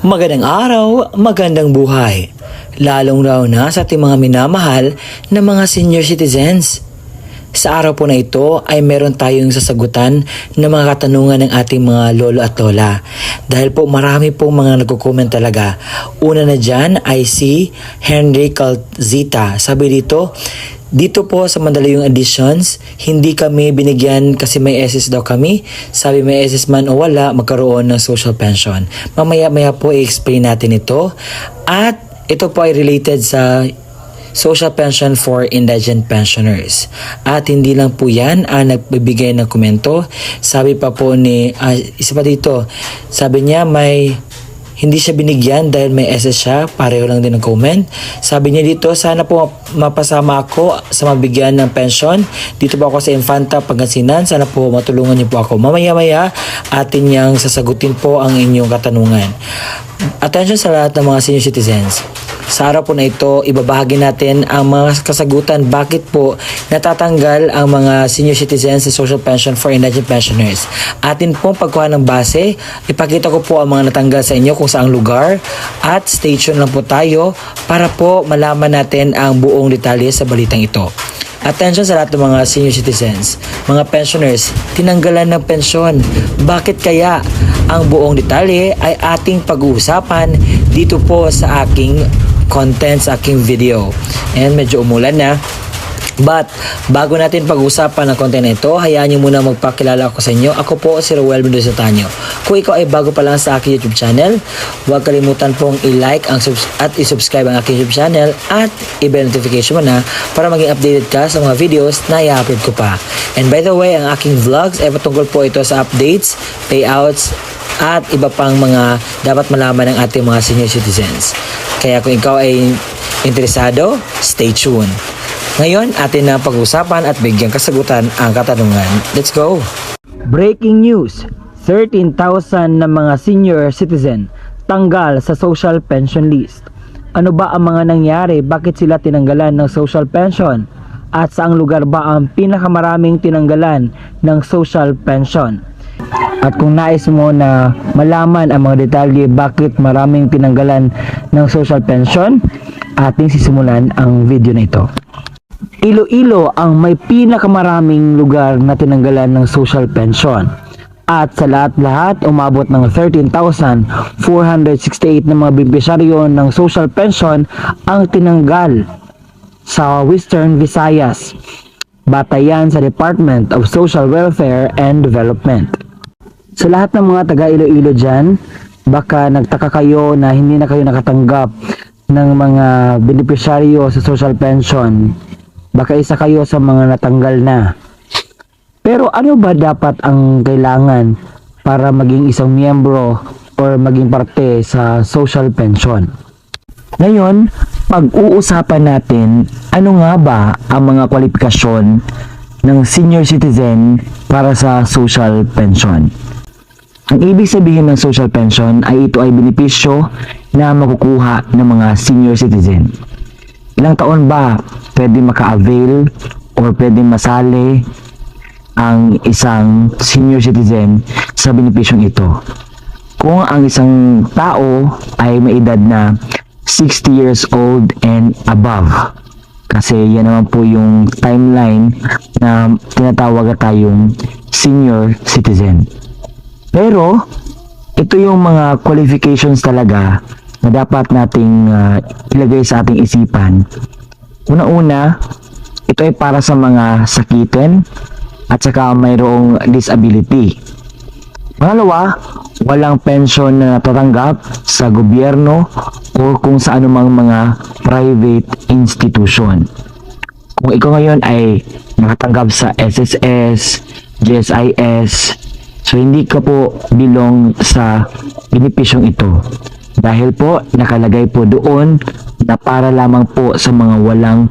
Magandang araw, magandang buhay. Lalong raw na sa ating mga minamahal na mga senior citizens. Sa araw po na ito ay meron tayong sasagutan ng mga katanungan ng ating mga lolo at lola. Dahil po marami po mga nagko-comment talaga. Una na dyan ay si Henry Calzita. Sabi dito po sa Mandaluyong Editions, hindi kami binigyan kasi may SS daw kami. Sabi may SS man o wala, magkaroon ng social pension. Mamaya-maya po i-explain natin ito. At ito po ay related sa social pension for indigent pensioners. At hindi lang po yan nagbibigay ng komento. Sabi pa po ni, isa pa dito, sabi niya hindi siya binigyan dahil may SS siya. Pareho lang din ang comment. Sabi niya dito, sana po mapasama ako sa mabigyan ng pension. Dito po ako sa Infanta, Pangasinan. Sana po matulungan niyo po ako. Mamaya-maya atin niyang sasagutin po ang inyong katanungan. Attention sa lahat ng mga senior citizens. Sa araw po na ito, ibabahagi natin ang mga kasagutan bakit po natatanggal ang mga senior citizens sa social pension for indigent pensioners. Atin pong pagkuha ng base, ipakita ko po ang mga natanggal sa inyo kung saang lugar at stay tuned lang po tayo para po malaman natin ang buong detalye sa balitang ito. Attention sa lahat ng mga senior citizens, mga pensioners, tinanggalan ng pensyon. Bakit kaya? Ang buong detalye ay ating pag-uusapan dito po sa aking content, sa aking video. And medyo umulan na. But, bago natin pag-usapan ang content na ito, hayaan niyo muna magpakilala ako sa inyo. Ako po si Roel Mendoza Tanyo. Kung ikaw ay bago pa lang sa aking YouTube channel, huwag kalimutan pong i-like at i-subscribe ang aking YouTube channel at i-bell notification mo na para maging updated ka sa mga videos na i-upload ko pa. And by the way, ang aking vlogs ay patungkol po ito sa updates, payouts, at iba pang mga dapat malaman ng ating mga senior citizens. Kaya kung ikaw ay interesado, stay tuned. Ngayon, atin na pag-usapan at bigyan kasagutan ang katanungan. Let's go! Breaking news! 13,000 na mga senior citizen tanggal sa social pension list. Ano ba ang mga nangyari? Bakit sila tinanggalan ng social pension? At saang lugar ba ang pinakamaraming tinanggalan ng social pension? At kung nais mo na malaman ang mga detalye bakit maraming tinanggalan ng social pension, ating sisimulan ang video na ito. Iloilo ang may pinakamaraming lugar na tinanggalan ng social pension. At sa lahat-lahat, umabot ng 13,468 na mga benepisyaryo ng social pension ang tinanggal sa Western Visayas. Batayan sa Department of Social Welfare and Development. Sa lahat ng mga taga Iloilo dyan, baka nagtaka kayo na hindi na kayo nakatanggap ng mga benepisyaryo sa social pension. Baka isa kayo sa mga natanggal na. Pero ano ba dapat ang kailangan para maging isang miyembro or maging parte sa social pension? Ngayon, pag-uusapan natin ano nga ba ang mga kwalifikasyon ng senior citizen para sa social pension. Ang ibig sabihin ng social pension ay ito ay benepisyo na makukuha ng mga senior citizen. Ilang taon ba pwede maka-avail or pwede masali ang isang senior citizen sa benepisyong ito? Kung ang isang tao ay may edad na 60 years old and above. Kasi yan naman po yung timeline na tinatawag tayong senior citizen. Pero, ito yung mga qualifications talaga na dapat nating ilagay sa ating isipan. Una-una, ito ay para sa mga sakitin at saka mayroong disability. Pangalawa, walang pension na natatanggap sa gobyerno o kung sa anumang mga private institution. Kung ikaw ngayon ay nakatanggap sa SSS, GSIS, so hindi ka po belong sa benepisyong ito. Dahil po nakalagay po doon na para lamang po sa mga walang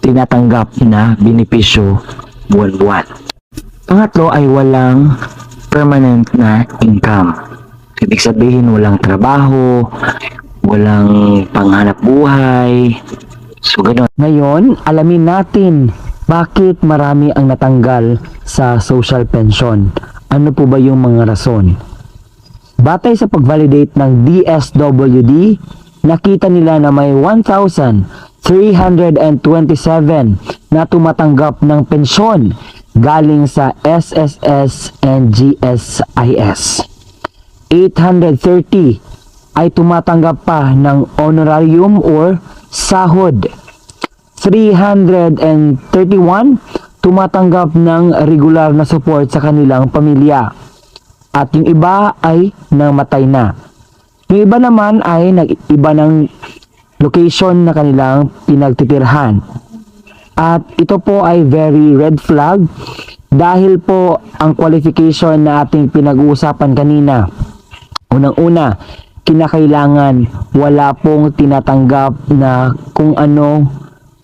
tinatanggap na benepisyo buwan-buwan. Pangatlo ay walang permanent na income. Ibig sabihin walang trabaho, walang panghanap buhay. So ganoon. Ngayon, alamin natin bakit marami ang natanggal sa social pension. Ano po ba yung mga rason? Batay sa pag-validate ng DSWD, nakita nila na may 1,327 na tumatanggap ng pensyon galing sa SSS and GSIS. 830 ay tumatanggap pa ng honorarium or sahod. 331 tumatanggap ng regular na support sa kanilang pamilya. At yung iba ay namatay na. Yung iba naman ay nag-iba ng location na kanilang pinagtitirhan. At ito po ay very red flag dahil po ang qualification na ating pinag-uusapan kanina. Unang-una, kinakailangan wala pong tinatanggap na kung ano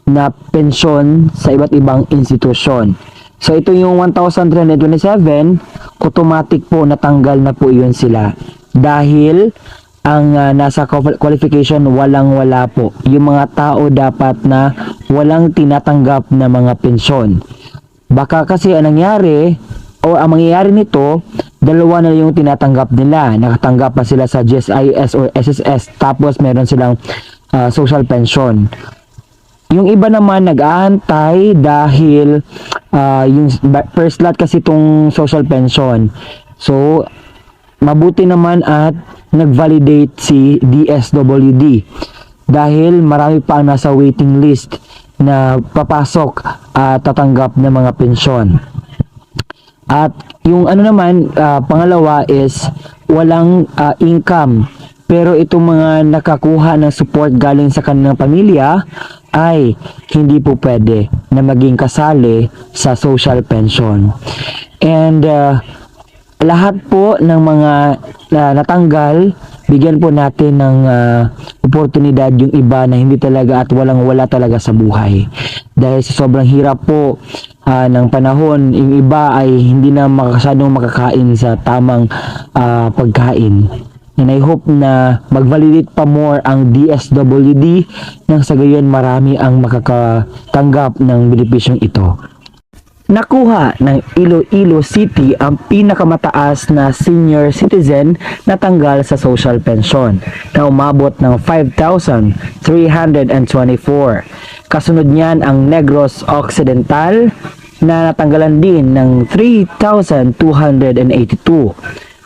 na pensyon sa iba't ibang institusyon. So ito yung 1,327, automatic po natanggal na po yun sila. Dahil ang nasa qualification walang-wala po. Yung mga tao dapat na walang tinatanggap na mga pensyon. Baka kasi ang nangyari o ang mangyayari nito, dalawa na yung tinatanggap nila. Nakatanggap pa sila sa GSIS or SSS, tapos meron silang social pension. Yung iba naman nag-aantay dahil yung first lot kasi itong social pension. So, mabuti naman at nag-validate si DSWD dahil marami pa ang nasa waiting list na papasok at tatanggap ng mga pensyon. At yung ano naman, pangalawa is walang income. Pero itong mga nakakuha ng support galing sa kanilang pamilya ay hindi po pwede na maging kasali sa social pension. And lahat po ng mga natanggal, bigyan po natin ng oportunidad yung iba na hindi talaga at walang-wala talaga sa buhay. Dahil sa sobrang hirap po ng panahon, yung iba ay hindi na makasadong makakain sa tamang pagkain. And I hope na mag-validate pa more ang DSWD nang sa gayon marami ang makakatanggap ng benepisyong ito. Nakuha ng Iloilo City ang pinakamataas na senior citizen na tanggal sa social pension na umabot ng 5,324. Kasunod niyan ang Negros Occidental na natanggalan din ng 3,282.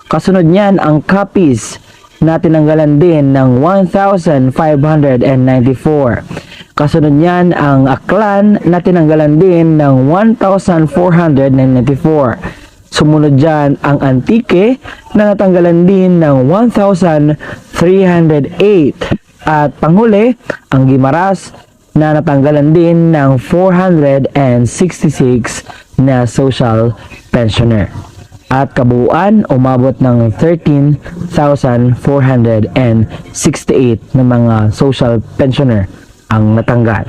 Kasunod niyan ang Capiz na tinanggalan din ng 1,594. Kasunod niyan ang Aklan na tinanggalan din ng 1,494. Sumunod dyan ang Antique na natanggalan din ng 1,308. At panghuli, ang Guimaras na natanggalan din ng 466 na social pensioner. At kabuuan, umabot ng 13,468 na mga social pensioner ang natanggal.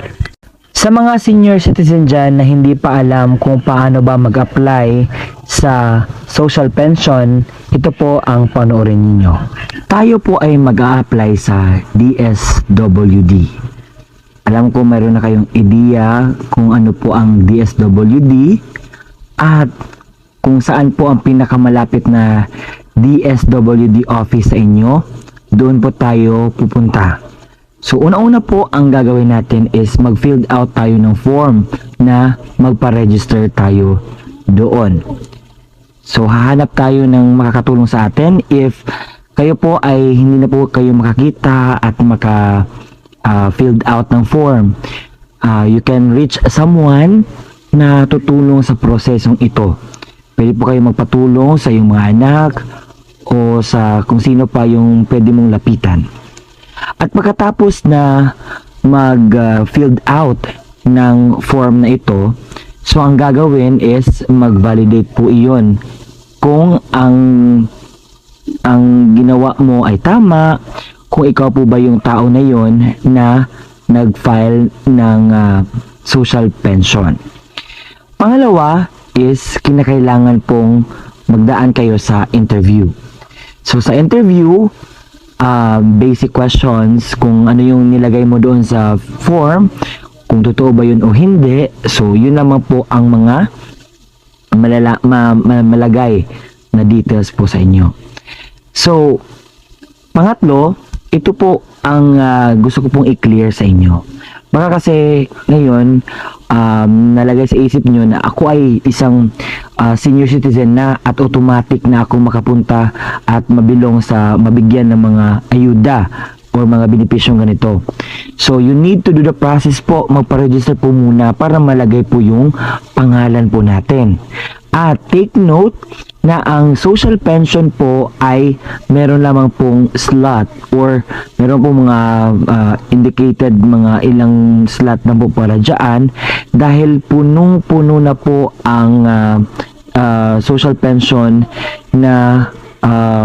Sa mga senior citizen dyan na hindi pa alam kung paano ba mag-apply sa social pension, ito po ang panoorin ninyo. Tayo po ay mag-a-apply sa DSWD. Alam ko mayroon na kayong ideya kung ano po ang DSWD at kung saan po ang pinakamalapit na DSWD office sa inyo, doon po tayo pupunta. So, una-una po ang gagawin natin is mag-fill out tayo ng form na magpa-register tayo doon. So, hahanap tayo ng makakatulong sa atin. If kayo po ay hindi na po kayo makakita at maka-filled out ng form, you can reach someone na tutulong sa prosesong ito. Pwede po kayo magpatulong sa iyong mga anak o sa kung sino pa yung pwede mong lapitan. At pagkatapos na mag-filled out ng form na ito, so ang gagawin is mag-validate po iyon kung ang ginawa mo ay tama, kung ikaw po ba yung tao na yon na nag-file ng social pension. Pangalawa is kinakailangan pong magdaan kayo sa interview. So sa interview, basic questions, kung ano yung nilagay mo doon sa form, kung totoo ba yun o hindi. So yun naman po ang mga malagay na details po sa inyo. So, pangatlo, ito po ang gusto ko pong i-clear sa inyo. Baka kasi ngayon, nalagay sa isip nyo na ako ay isang senior citizen na at automatic na ako makapunta at mabilong sa mabigyan ng mga ayuda or mga benepisyong ganito. So, you need to do the process po. Magpa-register po muna para malagay po yung pangalan po natin. At take note na ang social pension po ay meron lamang pong slot or meron pong mga indicated mga ilang slot na po para dyan dahil punong-puno na po ang social pension na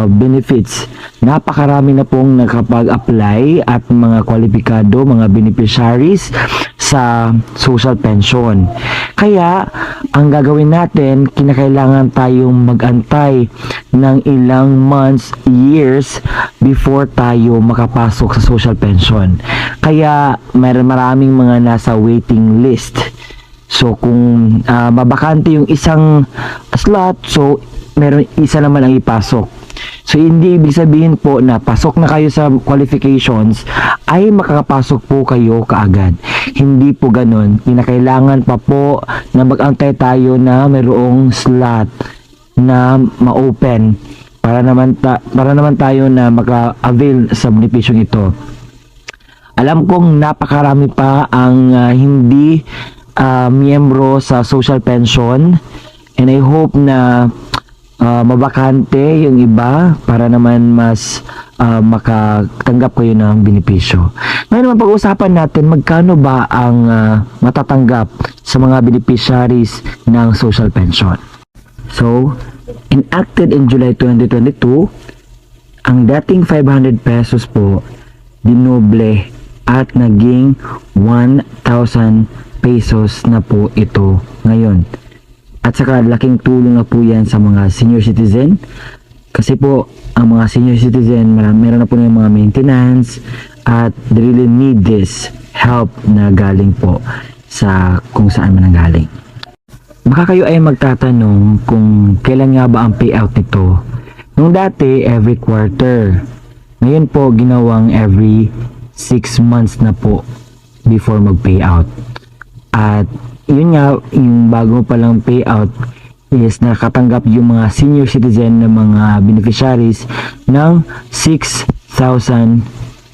benefits. Napakarami na pong nakapag-apply at mga kwalipikado, mga beneficiaries sa social pension. Kaya, ang gagawin natin, kinakailangan tayong mag-antay ng ilang months, years before tayo makapasok sa social pension. Kaya, maraming mga nasa waiting list. So, kung mabakante yung isang slot, so, meron isa naman ang ipasok. So, hindi ibig sabihin po na pasok na kayo sa qualifications ay makakapasok po kayo kaagad. Hindi po ganun. Kinakailangan pa po na mag-antay tayo na mayroong slot na ma-open para naman tayo na maka-avail sa benepisyong ito. Alam kong napakarami pa ang hindi miyembro sa social pension and I hope na mabakante yung iba para naman mas makatanggap kayo ng benepisyo. Ngayon naman pag-uusapan natin magkano ba ang matatanggap sa mga beneficiaries ng social pension. So, enacted in July 2022, ang dating 500 pesos po dinoble at naging 1,000 pesos na po ito ngayon. At saka laking tulong na po yan sa mga senior citizen kasi po ang mga senior citizen meron na po ng mga maintenance at they really need this help na galing po sa kung saan man galing. Baka kayo ay magtatanong kung kailan nga ba ang payout nito. Nung dati every quarter, ngayon po ginawang every 6 months na po before mag-payout. At yun nga, yung bago palang payout is nakatanggap yung mga senior citizen ng mga beneficiaries ng 6,000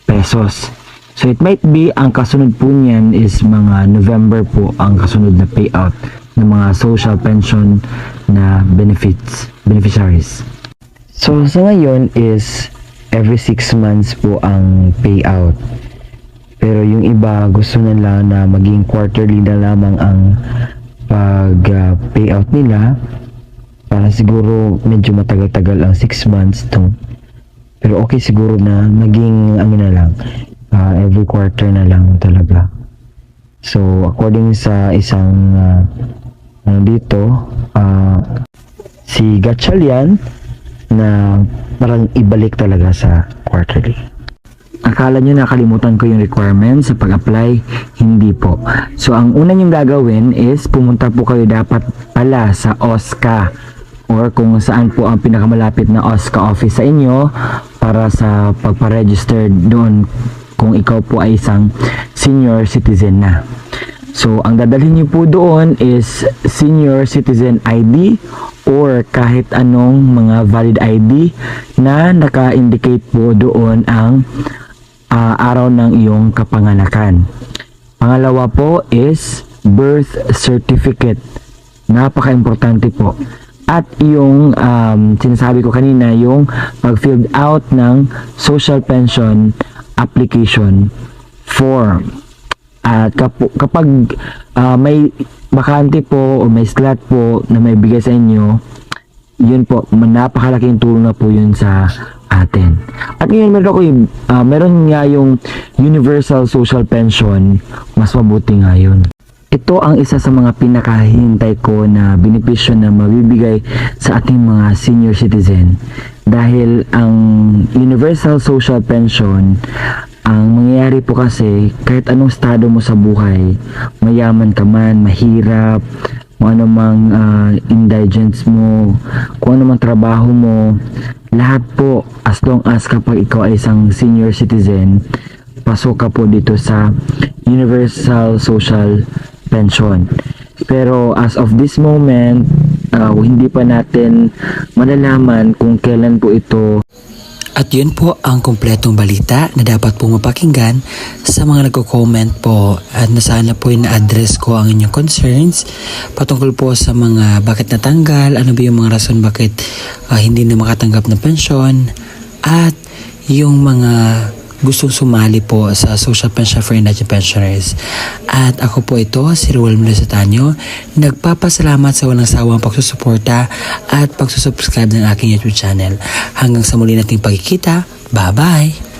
pesos. So it might be ang kasunod po niyan is mga November po ang kasunod na payout ng mga social pension na beneficiaries. So sa ngayon is every 6 months po ang payout. Pero yung iba gusto nila na maging quarterly na lamang ang pag-payout nila para siguro medyo matagal-tagal ang 6 months to. Pero okay siguro na maging na lang every quarter na lang talaga. So according sa isang dito si Gatchalian na parang ibalik talaga sa quarterly. Akala nyo nakalimutan ko yung requirements sa pag-apply? Hindi po. So, ang una nyong gagawin is pumunta po kayo dapat pala sa OSCA or kung saan po ang pinakamalapit na OSCA office sa inyo para sa pagpa-register doon kung ikaw po ay isang senior citizen na. So, ang dadalhin nyo po doon is senior citizen ID or kahit anong mga valid ID na naka-indicate po doon ang araw ng iyong kapanganakan. Pangalawa po is birth certificate. Napaka-importante po. At yung sinasabi ko kanina, yung pag-filled out ng social pension application form. At kapag may bakante po o may slot po na may bigay sa inyo, yun po, napakalaking tulong na po yun sa atin. At ngayon meron nga yung universal social pension, mas mabuti nga yun. Ito ang isa sa mga pinakahintay ko na benepisyo na mabibigay sa ating mga senior citizen dahil ang universal social pension, ang mangyayari po kasi kahit anong estado mo sa buhay, mayaman ka man, mahirap, kung ano mang indigents mo, kung ano mang trabaho mo, lahat po, as long as kapag ikaw ay isang senior citizen, pasok ka po dito sa Universal Social Pension. Pero as of this moment, hindi pa natin malalaman kung kailan po ito. At yun po ang kumpletong balita na dapat po mapakinggan sa mga nagko-comment po, at na sana po na-address ko ang inyong concerns patungkol po sa mga bakit natanggal, ano ba yung mga rason bakit hindi na makatanggap ng pensyon, at yung mga gustong sumali po sa Social Pension for Indigent Pensioners. At ako po ito, si Ruel Melisotano, nagpapasalamat sa walang sawang pagsusuporta at pagsusubscribe ng aking YouTube channel. Hanggang sa muli nating pagkikita, bye-bye!